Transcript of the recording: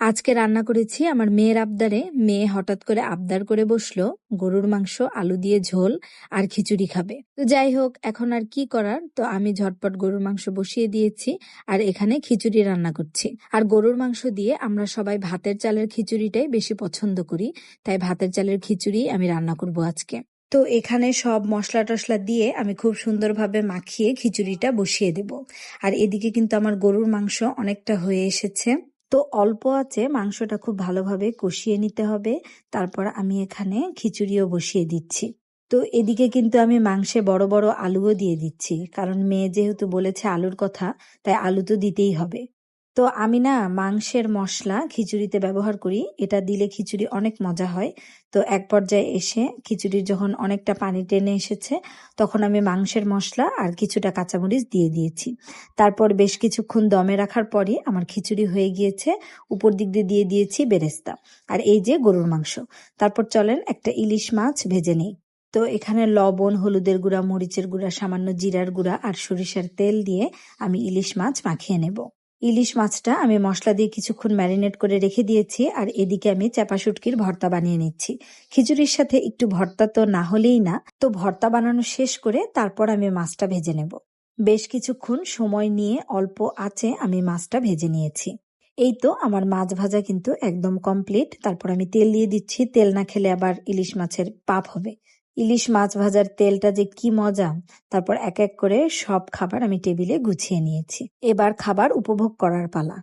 আজকে রান্না করেছি আমার মেয়ের আবদারে। মেয়ে হঠাৎ করে আবদার করে বসলো গরুর মাংস আলু দিয়ে ঝোল আর খিচুড়ি খাবে। তো যাই হোক, এখন আর কি করার, তো আমি ঝটপট গরুর মাংস বসিয়ে দিয়েছি আর এখানে খিচুড়ি রান্না করছি। আর গরুর মাংস দিয়ে আমরা সবাই ভাতের চালের খিচুড়িটাই বেশি পছন্দ করি, তাই ভাতের চালের খিচুড়ি আমি রান্না করব আজকে। তো এখানে সব মশলা টশলা দিয়ে আমি খুব সুন্দরভাবে মাখিয়ে খিচুড়িটা বসিয়ে দেব। আর এদিকে কিন্তু আমার গরুর মাংস অনেকটা হয়ে এসেছে। তো অল্প আঁচে মাংসটা খুব ভালোভাবে কষিয়ে নিতে হবে। তারপর আমি এখানে খিচুড়িও বসিয়ে দিচ্ছি। তো এদিকে কিন্তু আমি মাংসে বড় বড় আলুও দিয়ে দিচ্ছি, কারণ মেয়ে যেহেতু বলেছে আলুর কথা, তাই আলু তো দিতেই হবে। তো আমি না মাংসের মশলা খিচুড়িতে ব্যবহার করি, এটা দিলে খিচুড়ি অনেক মজা হয়। তো এক পর্যায়ে এসে খিচুড়ির যখন অনেকটা পানি টেনে এসেছে, তখন আমি মাংসের মশলা আর কিছুটা কাঁচামরিচ দিয়ে দিয়েছি। তারপর বেশ কিছুক্ষণ দমে রাখার পরই আমার খিচুড়ি হয়ে গিয়েছে। উপর দিক দিয়ে দিয়েছি বেরেস্তা আর এই যে গরুর মাংস। তারপর চলেন একটা ইলিশ মাছ ভেজে নেই। তো এখানে লবণ, হলুদের গুঁড়া, মরিচের গুঁড়া, সামান্য জিরার গুঁড়া আর সরিষার তেল দিয়ে আমি ইলিশ মাছ মাখিয়ে নেব। ইলিশ মাছটা আমি মশলা দিয়ে কিছুক্ষণ ম্যারিনেট করে রেখে দিয়েছি আর এদিকে আমি চাপা শুটকির ভর্তা বানিয়ে নিচ্ছি। খিচুড়ির সাথে একটু ভর্তা তো না হলেই না। তো ভর্তা বানানো শেষ করে তারপর আমি মাছটা ভেজে নেব। বেশ কিছুক্ষণ সময় নিয়ে অল্প আঁচে আমি মাছটা ভেজে নিয়েছি। এই তো আমার মাছ ভাজা কিন্তু একদম কমপ্লিট। তারপর আমি তেল দিয়ে দিচ্ছি, তেল না খেলে আবার ইলিশ মাছের পাপ হবে। ইলিশ মাছ ভাজার তেলটা যে কি মজা! তারপর এক এক করে সব খাবার আমি টেবিলে গুছিয়ে নিয়েছি। এবার খাবার উপভোগ করার পালা।